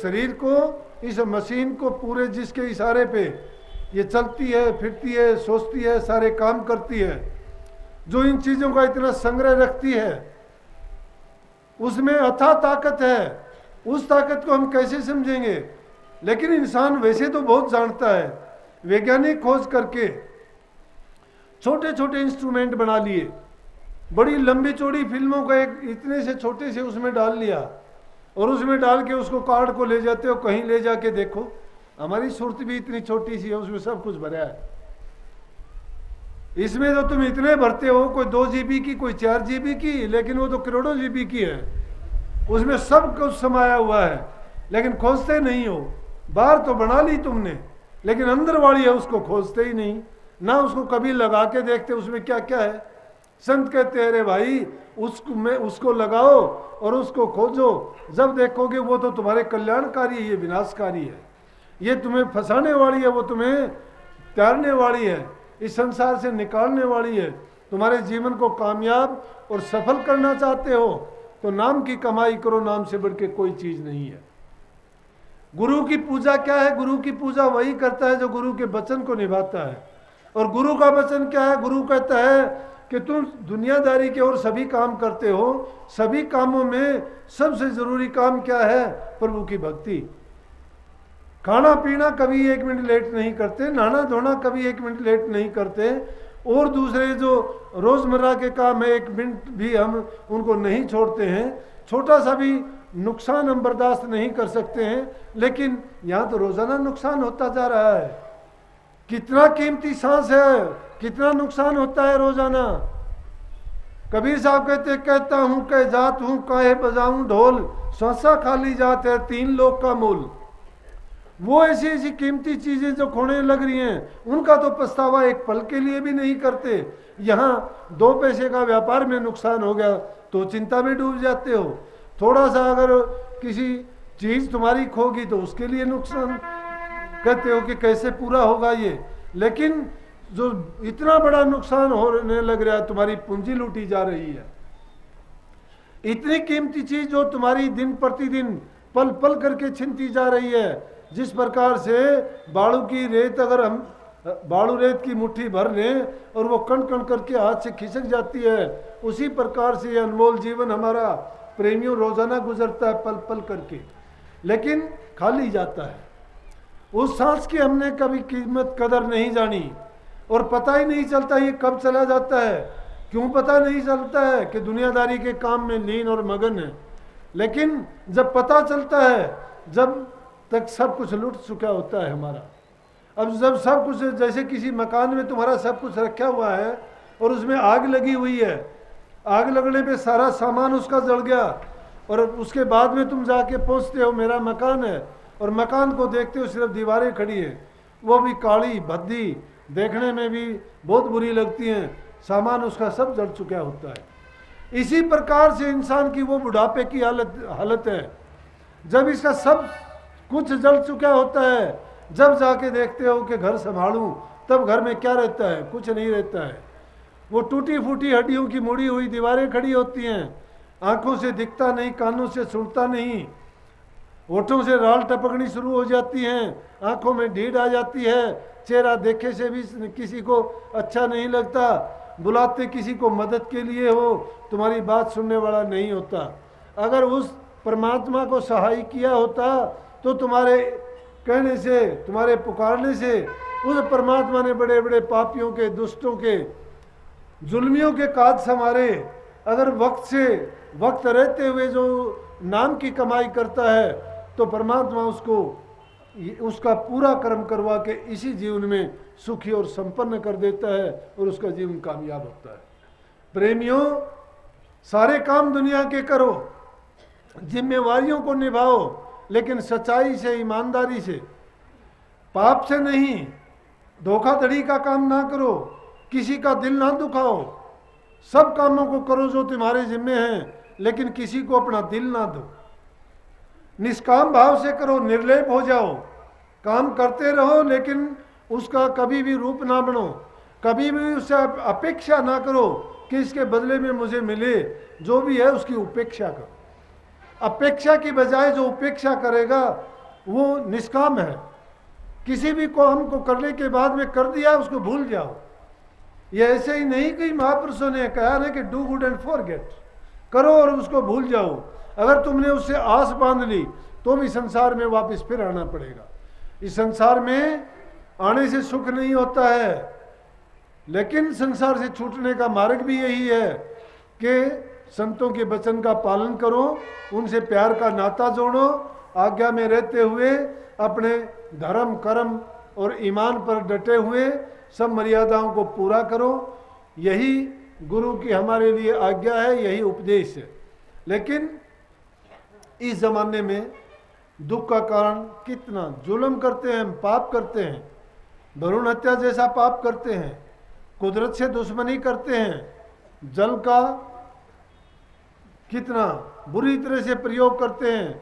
शरीर को, इस मशीन को पूरे जिसके इशारे पे ये चलती है, फिरती है, सोचती है, सारे काम करती है, जो इन चीज़ों का इतना संग्रह रखती है, उसमें अथाह ताकत है। उस ताकत को हम कैसे समझेंगे? लेकिन इंसान वैसे तो बहुत जानता है। वैज्ञानिक खोज करके छोटे छोटे इंस्ट्रूमेंट बना लिए, बड़ी लंबी चौड़ी फिल्मों का एक इतने से छोटे से उसमें डाल लिया, और उसमें डाल के उसको कार्ड को ले जाते हो, कहीं ले जाके देखो, हमारी सूरत भी इतनी छोटी सी है, उसमें सब कुछ भरा है। इसमें तो तुम इतने भरते हो, कोई 2 GB की, कोई 4 GB की, लेकिन वो तो करोड़ों GB की है, उसमें सब कुछ समाया हुआ है, लेकिन खोजते नहीं हो। बाहर तो बना ली तुमने, लेकिन अंदर वाली है उसको खोजते ही नहीं, ना उसको कभी लगा के देखते उसमें क्या क्या है। संत कहते हैं, अरे भाई उसको लगाओ और उसको खोजो, जब देखोगे वो तो तुम्हारे कल्याणकारी है, ये विनाशकारी है, ये तुम्हें फंसाने वाली है, वो तुम्हें त्यारने वाली है, इस संसार से निकालने वाली है। तुम्हारे जीवन को कामयाब और सफल करना चाहते हो तो नाम की कमाई करो, नाम से बढ़ के कोई चीज नहीं है। गुरु की पूजा क्या है? गुरु की पूजा वही करता है जो गुरु के वचन को निभाता है। और गुरु का वचन क्या है? गुरु कहता है कि तुम दुनियादारी के और सभी काम करते हो, सभी कामों में सबसे जरूरी काम क्या है? प्रभु की भक्ति। खाना पीना कभी 1 मिनट लेट नहीं करते, नहाना धोना कभी 1 मिनट लेट नहीं करते, और दूसरे जो रोजमर्रा के काम है 1 मिनट भी हम उनको नहीं छोड़ते हैं। छोटा सा भी नुकसान हम बर्दाश्त नहीं कर सकते हैं, लेकिन यहाँ तो रोजाना नुकसान होता जा रहा है। कितना कीमती सांस है, कितना नुकसान होता है रोजाना। कबीर साहब कहते, कहता हूं कह जात हूं काहे बजाऊं ढोल, श्वासा खाली जात है 3 लोक का मूल। वो ऐसी ऐसी कीमती चीजें जो खोने लग रही हैं, उनका तो पछतावा एक पल के लिए भी नहीं करते। यहाँ 2 पैसे का व्यापार में नुकसान हो गया तो चिंता में डूब जाते हो। थोड़ा सा अगर किसी चीज तुम्हारी खोगी तो उसके लिए नुकसान कहते हो कि कैसे पूरा होगा ये। लेकिन जो इतना बड़ा नुकसान होने लग रहा है, तुम्हारी पूंजी लूटी जा रही है। इतनी कीमती चीज जो तुम्हारी दिन प्रतिदिन पल पल करके छिनती जा रही है। जिस प्रकार से बालू की रेत, अगर हम बालू रेत की मुट्ठी भर लें और वो कण कण करके हाथ से खिसक जाती है, उसी प्रकार से ये अनमोल जीवन हमारा प्रेमियों रोजाना गुजरता है पल पल करके, लेकिन खाली जाता है। उस सांस की हमने कभी कीमत कदर नहीं जानी, और पता ही नहीं चलता ये कब चला जाता है। क्यों पता नहीं चलता है? कि दुनियादारी के काम में लीन और मगन है। लेकिन जब पता चलता है, जब तक सब कुछ लुट चुका होता है हमारा। अब जब सब कुछ, जैसे किसी मकान में तुम्हारा सब कुछ रखा हुआ है और उसमें आग लगी हुई है, आग लगने पे सारा सामान उसका जल गया, और उसके बाद में तुम जाके पहुंचते हो मेरा मकान है, और मकान को देखते हो सिर्फ दीवारें खड़ी हैं, वो भी काली भद्दी, देखने में भी बहुत बुरी लगती हैं, सामान उसका सब जल चुका होता है। इसी प्रकार से इंसान की वो बुढ़ापे की हालत है। जब इसका सब कुछ जल चुका होता है, जब जाके देखते हो कि घर संभालूं, तब घर में क्या रहता है? कुछ नहीं रहता है। वो टूटी फूटी हड्डियों की मुड़ी हुई दीवारें खड़ी होती हैं, आंखों से दिखता नहीं, कानों से सुनता नहीं, होठों से राल टपकनी शुरू हो जाती हैं, आंखों में ढीठ आ जाती है, चेहरा देखे से भी किसी को अच्छा नहीं लगता, बुलाते किसी को मदद के लिए हो, तुम्हारी बात सुनने वाला नहीं होता। अगर उस परमात्मा को सहाय किया होता तो तुम्हारे कहने से, तुम्हारे पुकारने से उस परमात्मा ने बड़े बड़े पापियों के, दुष्टों के, जुल्मियों के काज संवारे। अगर वक्त रहते हुए जो नाम की कमाई करता है तो परमात्मा उसको उसका पूरा कर्म करवा के इसी जीवन में सुखी और संपन्न कर देता है, और उसका जीवन कामयाब होता है। प्रेमियों, सारे काम दुनिया के करो, जिम्मेवारियों को निभाओ, लेकिन सच्चाई से, ईमानदारी से, पाप से नहीं। धोखाधड़ी का काम ना करो, किसी का दिल ना दुखाओ। सब कामों को करो जो तुम्हारे जिम्मे हैं, लेकिन किसी को अपना दिल ना दो। निष्काम भाव से करो, निर्लेप हो जाओ, काम करते रहो, लेकिन उसका कभी भी रूप ना बनो, कभी भी उससे अपेक्षा ना करो कि इसके बदले में मुझे मिले। जो भी है उसकी उपेक्षा करो। अपेक्षा की बजाय जो उपेक्षा करेगा वो निष्काम है। किसी भी काम को करने के बाद में कर दिया उसको भूल जाओ। ये ऐसे ही नहीं कि महापुरुषों ने कहा ना कि डू गुड एंड फॉरगेट, करो और उसको भूल जाओ। अगर तुमने उससे आस बांध ली तो भी संसार में वापस फिर आना पड़ेगा। इस संसार में आने से सुख नहीं होता है, लेकिन संसार से छूटने का मार्ग भी यही है कि संतों के वचन का पालन करो, उनसे प्यार का नाता जोड़ो, आज्ञा में रहते हुए अपने धर्म कर्म और ईमान पर डटे हुए सब मर्यादाओं को पूरा करो। यही गुरु की हमारे लिए आज्ञा है, यही उपदेश है। लेकिन इस जमाने में दुख का कारण कितना जुल्म करते हैं, पाप करते हैं, भ्रूण हत्या जैसा पाप करते हैं, कुदरत से दुश्मनी करते हैं, जल का कितना बुरी तरह से प्रयोग करते हैं,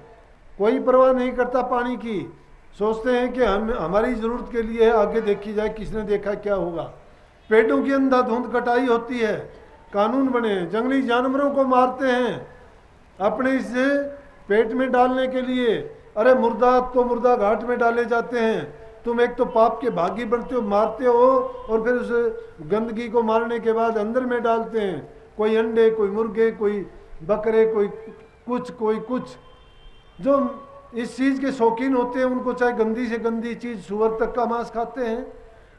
कोई परवाह नहीं करता पानी की, सोचते हैं कि हम हमारी ज़रूरत के लिए आगे देखी जाए, किसने देखा क्या होगा। पेड़ों की अंधाधुंध कटाई होती है, कानून बने, जंगली जानवरों को मारते हैं अपने इसे पेट में डालने के लिए। अरे मुर्दा तो मुर्दा घाट में डाले जाते हैं, तुम एक तो पाप के भागी बनते हो, मारते हो और फिर उस गंदगी को मारने के बाद अंदर में डालते हैं। कोई अंडे, कोई मुर्गे, कोई बकरे, कोई कुछ। जो इस चीज़ के शौकीन होते हैं उनको चाहे गंदी से गंदी चीज़, सुअर तक का मांस खाते हैं,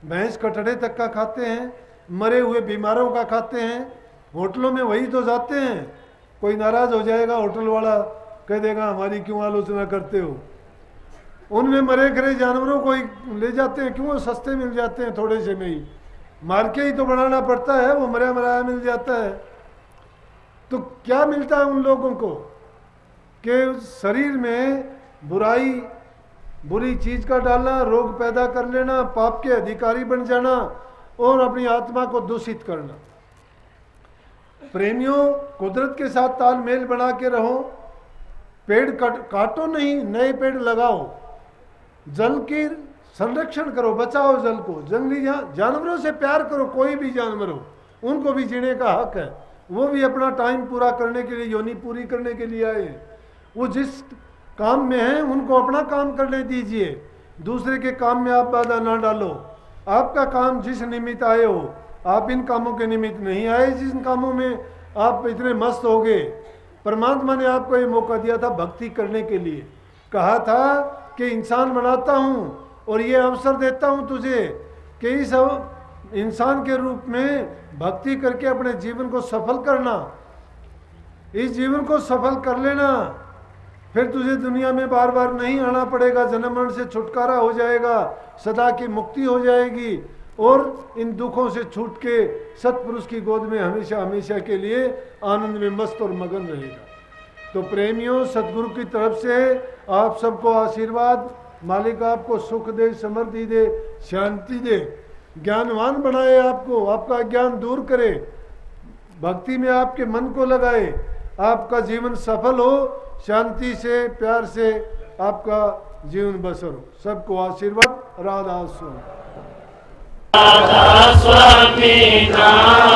भैंस कटड़े तक का खाते हैं, मरे हुए बीमारों का खाते हैं। होटलों में वही तो जाते हैं। कोई नाराज़ हो जाएगा, होटल वाला कह देगा हमारी क्यों आलोचना करते हो। उनमें मरे खरे जानवरों को ही ले जाते हैं, क्यों सस्ते मिल जाते हैं, थोड़े से में ही मार के ही तो बनाना पड़ता है, वो मरा मराया मिल जाता है। तो क्या मिलता है उन लोगों को कि शरीर में बुराई, बुरी चीज का डालना, रोग पैदा कर लेना, पाप के अधिकारी बन जाना और अपनी आत्मा को दूषित करना। प्रेमियों, कुदरत के साथ तालमेल बना के रहो, पेड़ काटो नहीं, नए पेड़ लगाओ, जल की संरक्षण करो, बचाओ जल को, जंगली जानवरों से प्यार करो, कोई भी जानवर हो उनको भी जीने का हक है, वो भी अपना टाइम पूरा करने के लिए, योनि पूरी करने के लिए आए। वो जिस काम में है उनको अपना काम करने दीजिए, दूसरे के काम में आप बाधा ना डालो। आपका काम जिस निमित्त आए हो, आप इन कामों के निमित्त नहीं आए जिन कामों में आप इतने मस्त हो गए। परमात्मा ने आपको ये मौका दिया था भक्ति करने के लिए, कहा था कि इंसान बनाता हूँ और ये अवसर देता हूँ तुझे कि इस इंसान के रूप में भक्ति करके अपने जीवन को सफल करना। इस जीवन को सफल कर लेना, फिर तुझे दुनिया में बार बार नहीं आना पड़ेगा, जन्म मरण से छुटकारा हो जाएगा, सदा की मुक्ति हो जाएगी और इन दुखों से छूट के सतपुरुष की गोद में हमेशा हमेशा के लिए आनंद में मस्त और मगन रहेगा। तो प्रेमियों, सतगुरु की तरफ से आप सबको आशीर्वाद, मालिक आपको सुख दे, समृद्धि दे, शांति दे, ज्ञानवान बनाए आपको, आपका ज्ञान दूर करे, भक्ति में आपके मन को लगाए, आपका जीवन सफल हो, शांति से प्यार से आपका जीवन बसर हो। सबको आशीर्वाद। राधा स्वामी नाम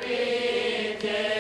पीजे